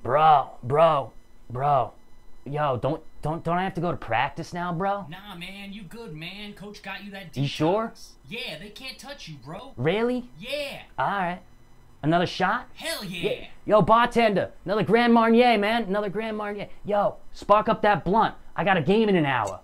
Bro. Yo, don't I have to go to practice now, bro? Nah, man, you good, man. Coach got you that detox. You sure? Yeah, they can't touch you, bro. Really? Yeah. Alright. Another shot? Hell yeah. Yo, bartender, another Grand Marnier, man. Another Grand Marnier. Yo, spark up that blunt. I got a game in an hour.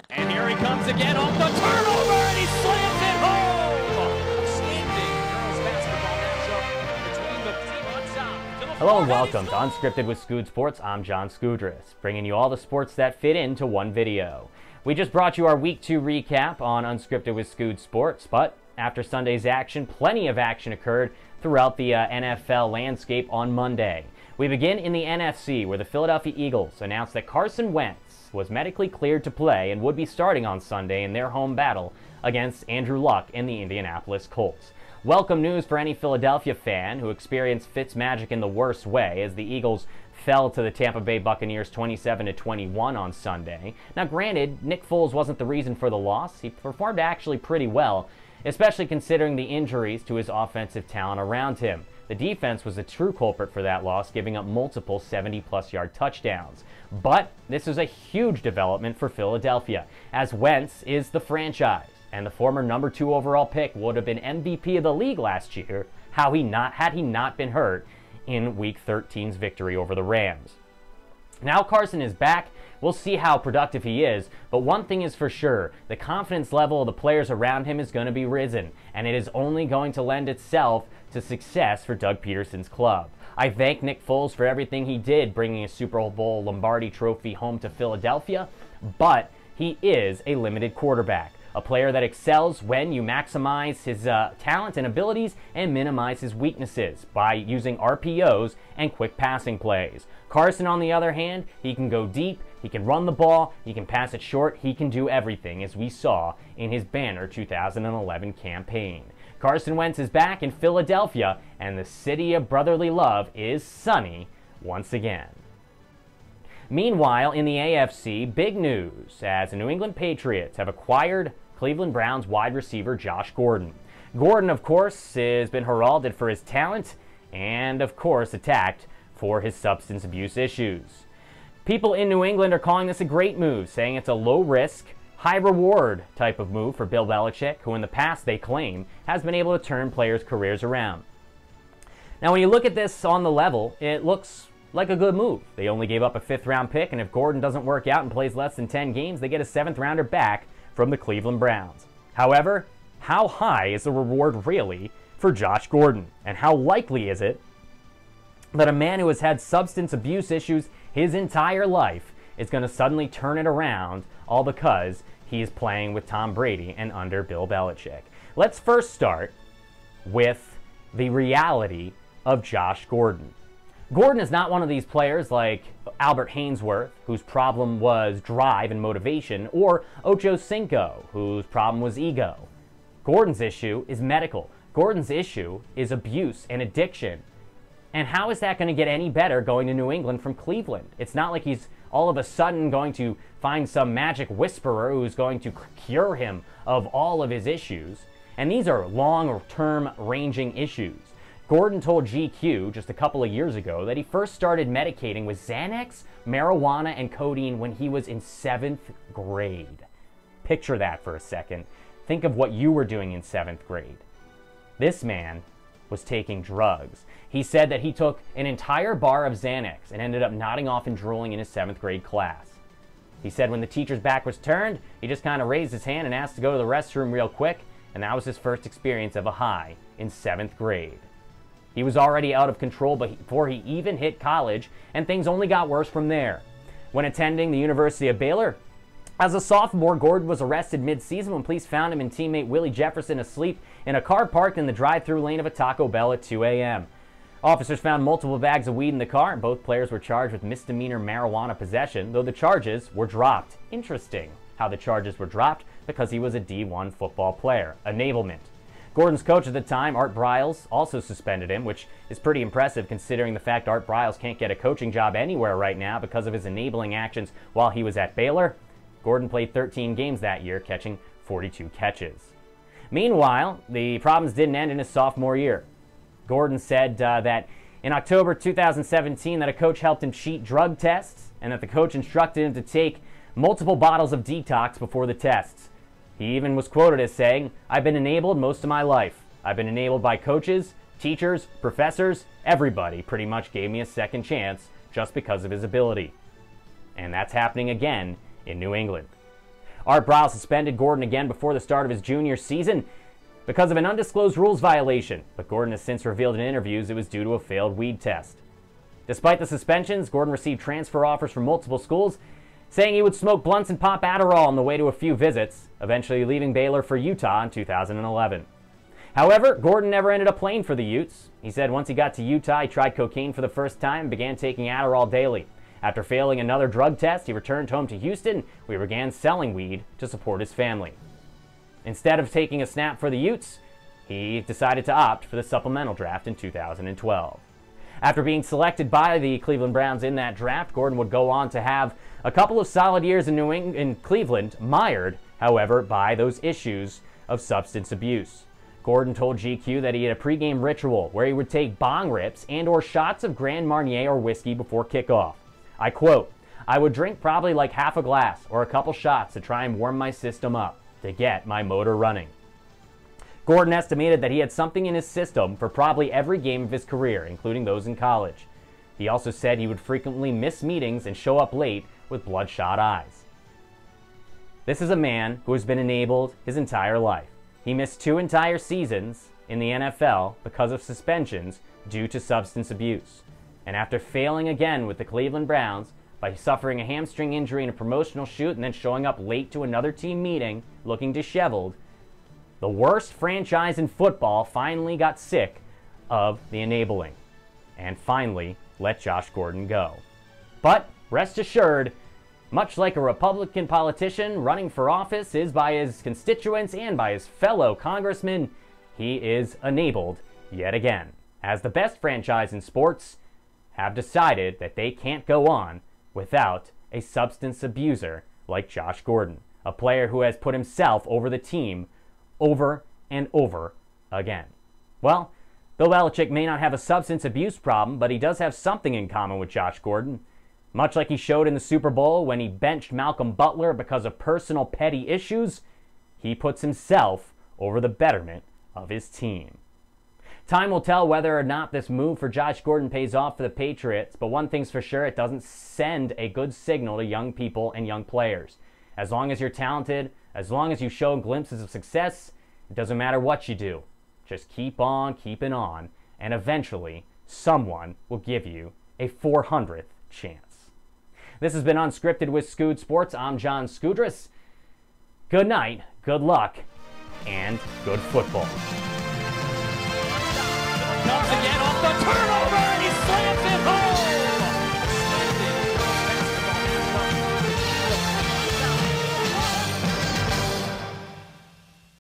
And here he comes again off the turnover, and he slams it home! Outstanding girls basketball matchup between the team on top. Hello and welcome to Unscripted with SkoodSports. I'm John Skoudris, bringing you all the sports that fit into one video. We just brought you our Week 2 recap on Unscripted with SkoodSports, but after Sunday's action, plenty of action occurred throughout the NFL landscape on Monday. We begin in the NFC, where the Philadelphia Eagles announced that Carson Wentz was medically cleared to play and would be starting on Sunday in their home battle against Andrew Luck and the Indianapolis Colts. Welcome news for any Philadelphia fan who experienced Fitzmagic in the worst way, as the Eagles fell to the Tampa Bay Buccaneers 27-21 on Sunday. Now granted, Nick Foles wasn't the reason for the loss. He performed actually pretty well, especially considering the injuries to his offensive talent around him. The defense was a true culprit for that loss, giving up multiple 70-plus yard touchdowns. But this is a huge development for Philadelphia, as Wentz is the franchise, and the former number 2 overall pick would have been MVP of the league last year had he not been hurt in Week 13's victory over the Rams. Now Carson is back. We'll see how productive he is, but one thing is for sure, the confidence level of the players around him is going to be risen, and it is only going to lend itself to success for Doug Peterson's club. I thank Nick Foles for everything he did, bringing a Super Bowl Lombardi trophy home to Philadelphia, but he is a limited quarterback, a player that excels when you maximize his talent and abilities and minimize his weaknesses by using RPOs and quick passing plays. Carson, on the other hand, he can go deep, he can run the ball, he can pass it short, he can do everything, as we saw in his banner 2011 campaign. Carson Wentz is back in Philadelphia, and the city of brotherly love is sunny once again. Meanwhile, in the AFC, big news, as the New England Patriots have acquired Cleveland Browns wide receiver Josh Gordon. Gordon, of course, has been heralded for his talent and, of course, attacked for his substance abuse issues. People in New England are calling this a great move, saying it's a low-risk, high-reward type of move for Bill Belichick, who in the past, they claim, has been able to turn players' careers around. Now, when you look at this on the level, it looks like a good move. They only gave up a 5th-round pick, and if Gordon doesn't work out and plays less than 10 games, they get a 7th-rounder back from the Cleveland Browns. However, how high is the reward really for Josh Gordon? And how likely is it that a man who has had substance abuse issues his entire life is going to suddenly turn it around, all because he is playing with Tom Brady and under Bill Belichick? Let's first start with the reality of Josh Gordon. Gordon is not one of these players like Albert Hainsworth, whose problem was drive and motivation, or Ocho Cinco, whose problem was ego. Gordon's issue is medical. Gordon's issue is abuse and addiction. And how is that going to get any better going to New England from Cleveland? It's not like he's all of a sudden going to find some magic whisperer who's going to cure him of all of his issues. And these are long-term ranging issues. Gordon told GQ just a couple of years ago that he first started medicating with Xanax, marijuana, and codeine when he was in 7th grade. Picture that for a second. Think of what you were doing in 7th grade. This man was taking drugs. He said that he took an entire bar of Xanax and ended up nodding off and drooling in his 7th grade class. He said when the teacher's back was turned, he just kind of raised his hand and asked to go to the restroom real quick, and that was his first experience of a high in 7th grade. He was already out of control before he even hit college, and things only got worse from there. When attending the University of Baylor, as a sophomore, Gordon was arrested mid-season when police found him and teammate Willie Jefferson asleep in a car parked in the drive-thru lane of a Taco Bell at 2 a.m. Officers found multiple bags of weed in the car, and both players were charged with misdemeanor marijuana possession, though the charges were dropped. Interesting how the charges were dropped, because he was a D1 football player. Enablement. Gordon's coach at the time, Art Briles, also suspended him, which is pretty impressive considering the fact Art Briles can't get a coaching job anywhere right now because of his enabling actions while he was at Baylor. Gordon played 13 games that year, catching 42 catches. Meanwhile, the problems didn't end in his sophomore year. Gordon said that in October 2017 that a coach helped him cheat drug tests and that the coach instructed him to take multiple bottles of detox before the tests. He even was quoted as saying, "I've been enabled most of my life. I've been enabled by coaches, teachers, professors, everybody pretty much gave me a second chance just because of his ability." And that's happening again in New England. Art Briles suspended Gordon again before the start of his junior season because of an undisclosed rules violation, but Gordon has since revealed in interviews it was due to a failed weed test. Despite the suspensions, Gordon received transfer offers from multiple schools, saying he would smoke blunts and pop Adderall on the way to a few visits, eventually leaving Baylor for Utah in 2011. However, Gordon never ended up playing for the Utes. He said once he got to Utah, he tried cocaine for the first time and began taking Adderall daily. After failing another drug test, he returned home to Houston, where he began selling weed to support his family. Instead of taking a snap for the Utes, he decided to opt for the supplemental draft in 2012. After being selected by the Cleveland Browns in that draft, Gordon would go on to have a couple of solid years in Cleveland, mired, however, by those issues of substance abuse. Gordon told GQ that he had a pregame ritual where he would take bong rips and/or shots of Grand Marnier or whiskey before kickoff. I quote, "I would drink probably like half a glass or a couple shots to try and warm my system up, to get my motor running." Gordon estimated that he had something in his system for probably every game of his career, including those in college. He also said he would frequently miss meetings and show up late with bloodshot eyes. This is a man who has been enabled his entire life. He missed 2 entire seasons in the NFL because of suspensions due to substance abuse. And after failing again with the Cleveland Browns by suffering a hamstring injury in a promotional shoot and then showing up late to another team meeting looking disheveled, the worst franchise in football finally got sick of the enabling and finally let Josh Gordon go. But rest assured, much like a Republican politician running for office is by his constituents and by his fellow congressmen, he is enabled yet again, as the best franchise in sports have decided that they can't go on without a substance abuser like Josh Gordon, a player who has put himself over the team over and over again. Well, Bill Belichick may not have a substance abuse problem, but he does have something in common with Josh Gordon. Much like he showed in the Super Bowl when he benched Malcolm Butler because of personal petty issues, he puts himself over the betterment of his team. Time will tell whether or not this move for Josh Gordon pays off for the Patriots, but one thing's for sure, it doesn't send a good signal to young people and young players. As long as you're talented, as long as you show glimpses of success, it doesn't matter what you do. Just keep on keeping on, and eventually someone will give you a 400th chance. This has been Unscripted with SkoodSports. I'm John Skoudras. Good night, good luck, and good football.